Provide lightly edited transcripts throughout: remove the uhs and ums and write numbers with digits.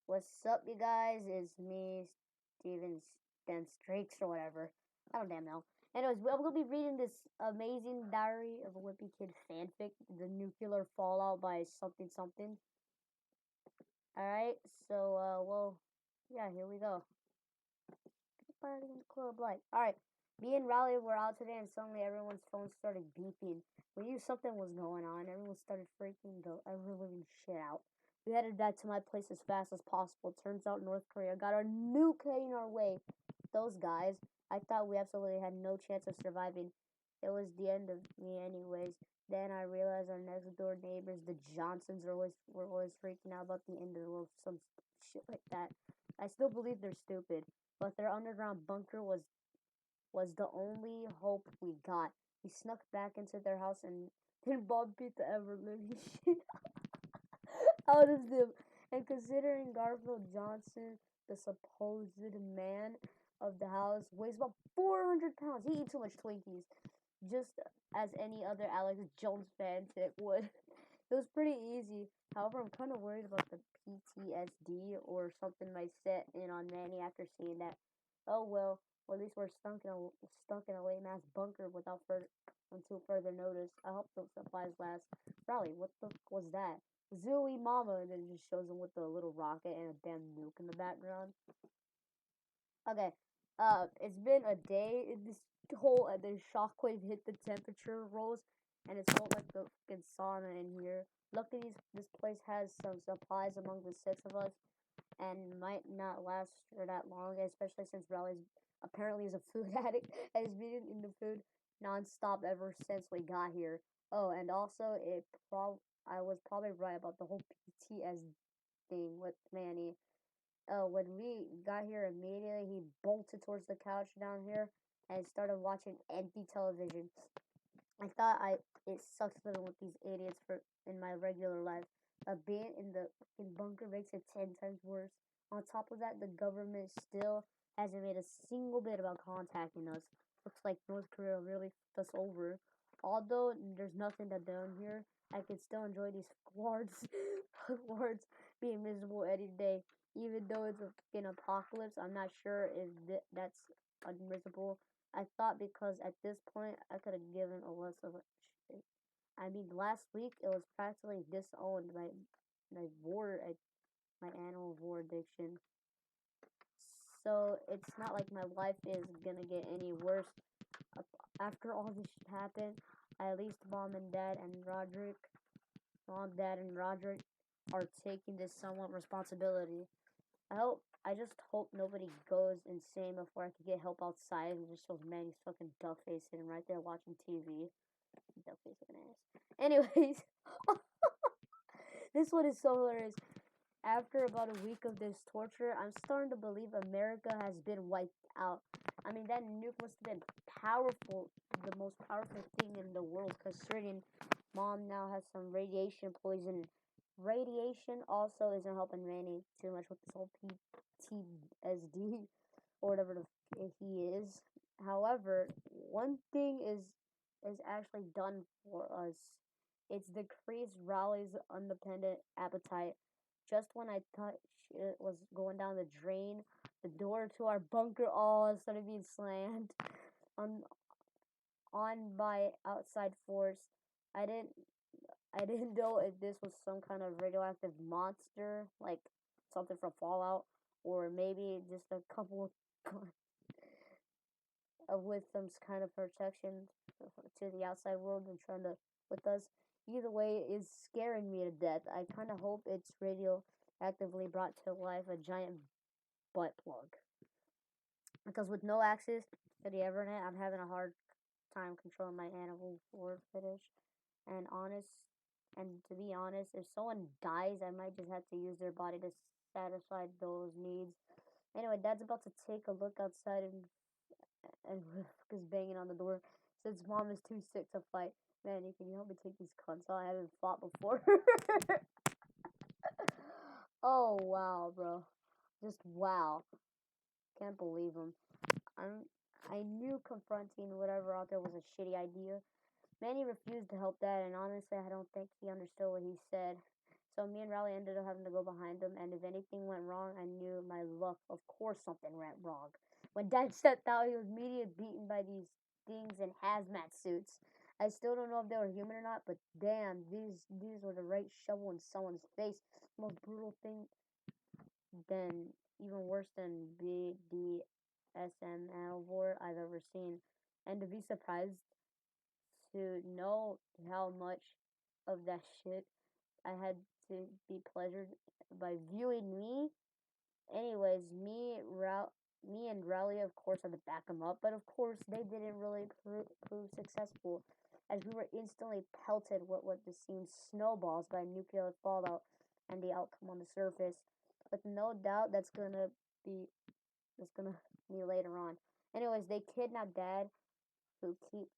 What's up, you guys? It's me, Steven Stan Streaks or whatever. I don't damn know. Anyways, I'm gonna be reading this amazing Diary of a Wimpy Kid fanfic, The Nuclear Fallout by something something. Alright, so, yeah, here we go. Party in the club, like, alright. Me and Riley were out today, and suddenly everyone's phone started beeping. We knew something was going on. Everyone started freaking the ever living shit out. We headed back to my place as fast as possible. Turns out North Korea got our nuke heading our way. Those guys, I thought we absolutely had no chance of surviving. It was the end of me, anyways. Then I realized our next door neighbors, the Johnsons, were always freaking out about the end of the world, some shit like that. I still believe they're stupid, but their underground bunker was the only hope we got. We snuck back into their house and then Bob beat the ever living shit out of them. And considering Garfield Johnson, the supposed man of the house, weighs about 400 pounds, he eats too much Twinkies, just as any other Alex Jones fanfic would. It was pretty easy. However, I'm kind of worried about the PTSD or something might set in on Manny after seeing that. Oh well, or at least we're stuck in a lame ass bunker without further until further notice. I hope those supplies last. Riley, what the fuck was that? Zooey Mama, and then it just shows him with a little rocket and a damn nuke in the background. Okay, it's been a day. This whole the shockwave hit the temperature rolls, and it felt like the fucking sauna in here. Luckily, this place has some supplies among the six of us, and might not last for that long, especially since Riley's apparently is a food addict and has been in the food nonstop ever since we got here. Oh, and also I was probably right about the whole PTS thing with Manny. When we got here immediately, he bolted towards the couch down here and started watching empty television. I thought it sucks living with these idiots for in my regular life. Being in the fucking bunker makes it 10 times worse. On top of that, the government still hasn't made a single bit about contacting us. Looks like North Korea really fucked us over. Although there's nothing to do here, I can still enjoy these squads, squads being miserable any day. Even though it's a fucking apocalypse, I'm not sure if that's unmiserable. I thought because at this point I could have given a less of a shit. I mean, last week it was practically disowned my vor my animal vor addiction. So it's not like my life is gonna get any worse. After all this shit happened, at least mom, dad, and Roderick are taking this somewhat responsibility. I just hope nobody goes insane before I can get help outside and just shows Manny's fucking duck face sitting right there watching TV. Duck face of an ass. Anyways, this one is so hilarious. After about a week of this torture, I'm starting to believe America has been wiped out. I mean, that nuke must have been powerful, the most powerful thing in the world, considering mom now has some radiation poison. Radiation also isn't helping Manny too much with this whole PTSD or whatever the he is. However, one thing is actually done for us. It's decreased Raleigh's independent appetite. Just when I thought shit was going down the drain, the door to our bunker all started being slammed on on by outside force. I didn't I didn't know if this was some kind of radioactive monster, like something from Fallout, or maybe just a couple of with some kind of protection to the outside world and trying to with us. Either way, it's scaring me to death. I kind of hope it's radioactively brought to life a giant butt plug. Because with no access to the internet, I'm having a hard time controlling my animal word fetish. And honest, and to be honest, if someone dies, I might just have to use their body to satisfy those needs. Anyway, Dad's about to take a look outside and is banging on the door since mom is too sick to fight. Manny, can you help me take these cunts out? I haven't fought before. Oh wow, bro. Just wow. Can't believe him. I'm I knew confronting whatever out there was a shitty idea. Manny refused to help Dad, and honestly, I don't think he understood what he said. So me and Riley ended up having to go behind them, and if anything went wrong, I knew my luck. Of course, something went wrong. When Dad stepped out, he was immediately beaten by these things in hazmat suits. I still don't know if they were human or not, but damn, these were the right shovel in someone's face. Most brutal thing, than even worse than BDSM I've ever seen. And to be surprised to know how much of that shit I had to be pleasured by viewing me. Anyways, me and Raleigh, of course, had to back them up, but of course, they didn't really prove successful, as we were instantly pelted with what just seemed snowballs by nuclear fallout and the outcome on the surface. But no doubt be that's gonna be later on. Anyways, they kidnapped Dad, who keep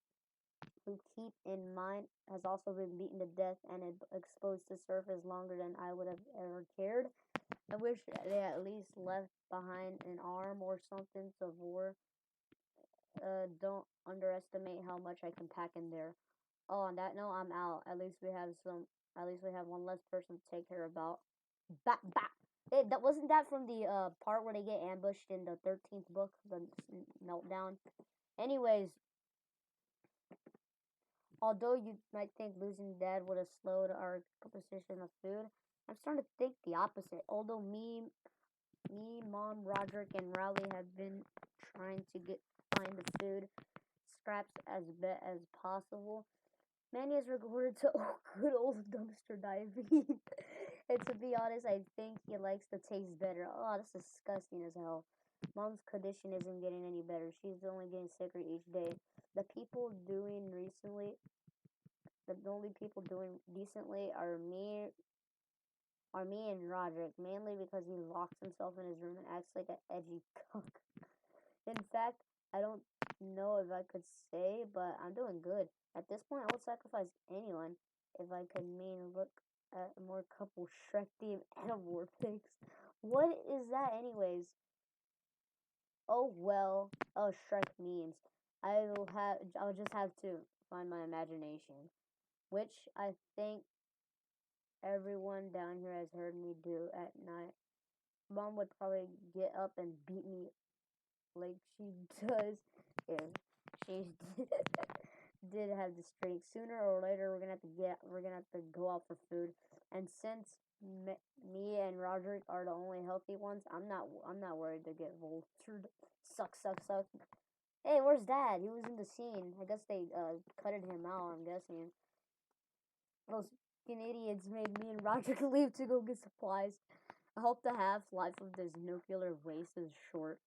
in mind has also been beaten to death and exposed to surface longer than I would have ever cared. I wish they at least left behind an arm or something to war. Don't underestimate how much I can pack in there. Oh, on that note, I'm out. At least we have some. At least we have one less person to take care about. Bat. That wasn't that from the part where they get ambushed in the 13th book, the meltdown. Anyways, although you might think losing Dad would have slowed our acquisition of food, I'm starting to think the opposite. Although Mom, Roderick, and Raleigh have been trying to find the food scraps as possible. Manny has resorted to good old dumpster diving. And to be honest, I think he likes the taste better. Oh, that's disgusting as hell. Mom's condition isn't getting any better. She's only getting sicker each day. The people doing recently, the only people doing decently are me and Roderick, mainly because he locks himself in his room and acts like an edgy cuck. In fact, I don't know if I could say, but I'm doing good. At this point, I would sacrifice anyone if I could look at more couple Shrek themed Animorph pics. What is that, anyways? Oh well. Oh, Shrek memes. I'll just have to find my imagination, which I think everyone down here has heard me do at night. Mom would probably get up and beat me like she does if she did have the streak. Sooner or later, we're gonna have to go out for food. And since me and Roderick are the only healthy ones, I'm not worried to get vultured. Suck. Hey, where's Dad? He was in the scene. I guess they cutted him out. I'm guessing those fucking idiots made me and Roderick leave to go get supplies. I hope the half life of this nuclear waste is short,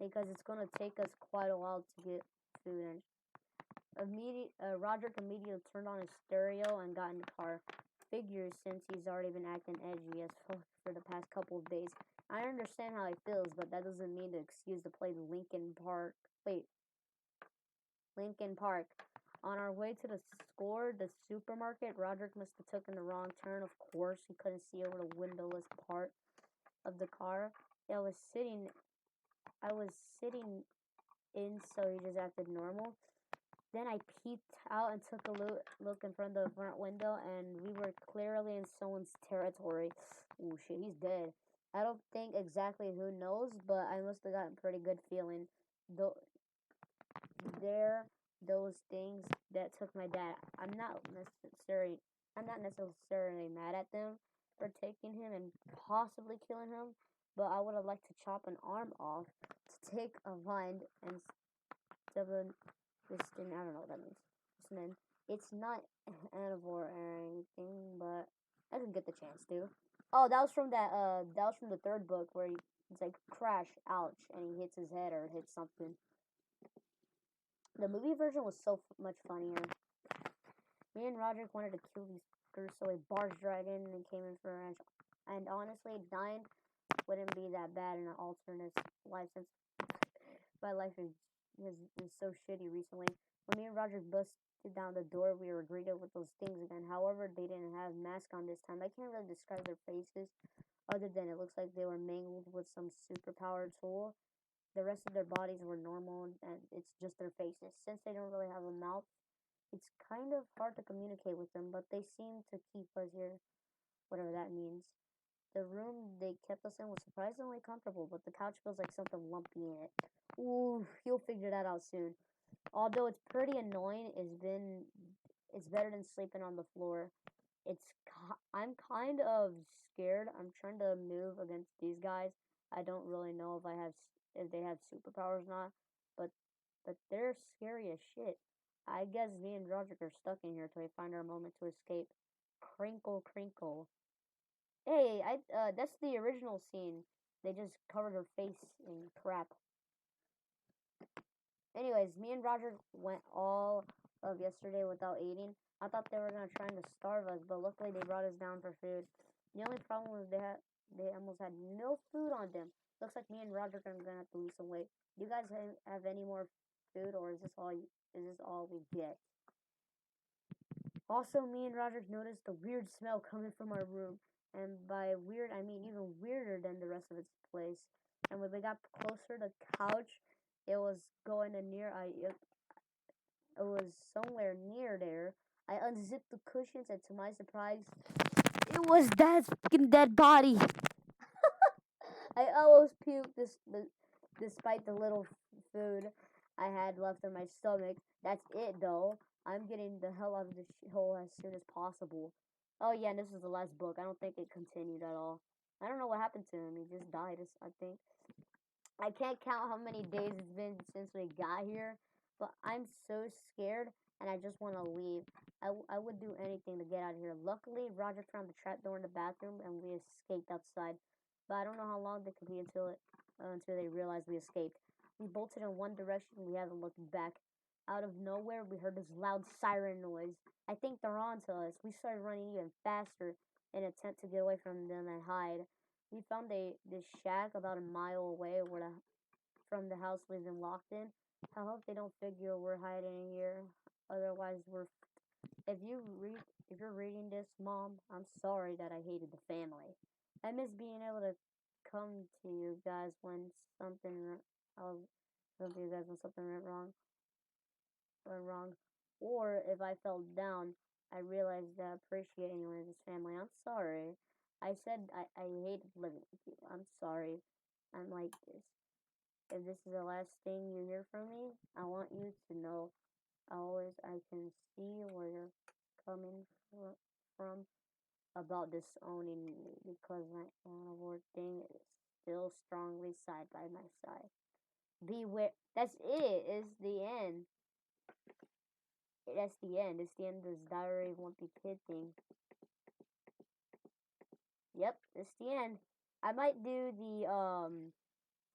because it's gonna take us quite a while to get food. Roderick immediately turned on his stereo and got in the car. Figures, since he's already been acting edgy as fuck for the past couple of days. I understand how he feels, but that doesn't mean to excuse to play Lincoln Park. Wait, Lincoln Park. On our way to the supermarket, Roderick must have taken the wrong turn. Of course, he couldn't see over the windowless part of the car. I was sitting in, so he just acted normal. Then I peeped out and took a look in front of the front window, and we were clearly in someone's territory. Oh shit, he's dead. I don't think exactly who knows, but I must have gotten a pretty good feeling. Though there, those things that took my dad. I'm not necessarily mad at them for taking him and possibly killing him, but I would have liked to chop an arm off to take a vine and stubborn. This thing, I don't know what that means. Listen, it's not Anivore or anything, but I didn't get the chance to. Oh, that was from the third book where it's like crash, ouch, and he hits his head or hits something. The movie version was so much funnier. Me and Roderick wanted to kill these creatures, so we barged right in and came in for a ranch. And honestly, dying wouldn't be that bad in an alternate life, since my life is so shitty recently. When me and Roger busted down the door, we were greeted with those things again. However, they didn't have masks on this time. I can't really describe their faces, other than it looks like they were mangled with some superpowered tool. The rest of their bodies were normal, and it's just their faces. Since they don't really have a mouth, it's kind of hard to communicate with them, but they seem to keep us here. whatever that means. The room they kept us in was surprisingly comfortable, but the couch feels like something lumpy in it. Ooh, you'll figure that out soon. Although it's pretty annoying, it's better than sleeping on the floor. I'm kind of scared. I'm trying to move against these guys. I don't really know if they have superpowers or not, but they're scary as shit. I guess me and Roderick are stuck in here till we find our moment to escape. Crinkle, crinkle. Hey, that's the original scene. They just covered her face in crap. Anyways, me and Roger went all of yesterday without eating. I thought they were gonna try to starve us, but luckily they brought us down for food. The only problem was they almost had no food on them. Looks like me and Roger are gonna have to lose some weight. Do you guys have any more food, or is this all we get? Also, me and Roger noticed the weird smell coming from our room, and by weird I mean even weirder than the rest of its place. And when we got closer to the couch, it was going to near I it was somewhere near there. I unzipped the cushions, and to my surprise, it was that fucking dead body. I almost puked despite the little food I had left in my stomach. That's it, though. I'm getting the hell out of this hole as soon as possible. Oh yeah, and this is the last book. I don't think it continued at all. I don't know what happened to him. He just died, I think. I can't count how many days it's been since we got here, but I'm so scared and I just want to leave. I would do anything to get out of here. Luckily, Roger found the trap door in the bathroom and we escaped outside. But I don't know how long they could be until they realized we escaped. We bolted in one direction and we haven't looked back. Out of nowhere, we heard this loud siren noise. I think they're on to us. We started running even faster in an attempt to get away from them and hide. We found this shack about a mile away from the house we've been locked in. I hope they don't figure we're hiding here. Otherwise, if you read if you're reading this, Mom, I'm sorry that I hated the family. I miss being able to come to you guys when I'll come to you guys when something went wrong, or if I fell down. I realized that I appreciate anyone in this family. I'm sorry. I said I hated living with you. I'm sorry. I'm like this. If this is the last thing you hear from me, I want you to know I can see where you're coming from about disowning me because my animal thing is still strongly side by my side. Beware. That's it. It's the end. That's the end. It's the end of this Diary of Wimpy Kid thing. Yep, it's the end. I might do the.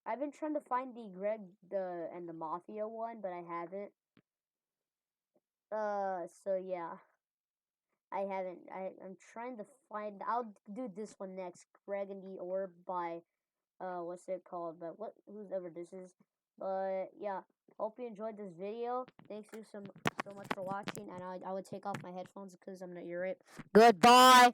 I've been trying to find the Greg and the Mafia one, but I haven't. So yeah, I haven't. I'm trying to find. I'll do this one next. Greg and the Orb by what's it called? But whoever this is. But yeah, hope you enjoyed this video. Thanks you so much for watching, and I would take off my headphones because I'm gonna hear it. Goodbye.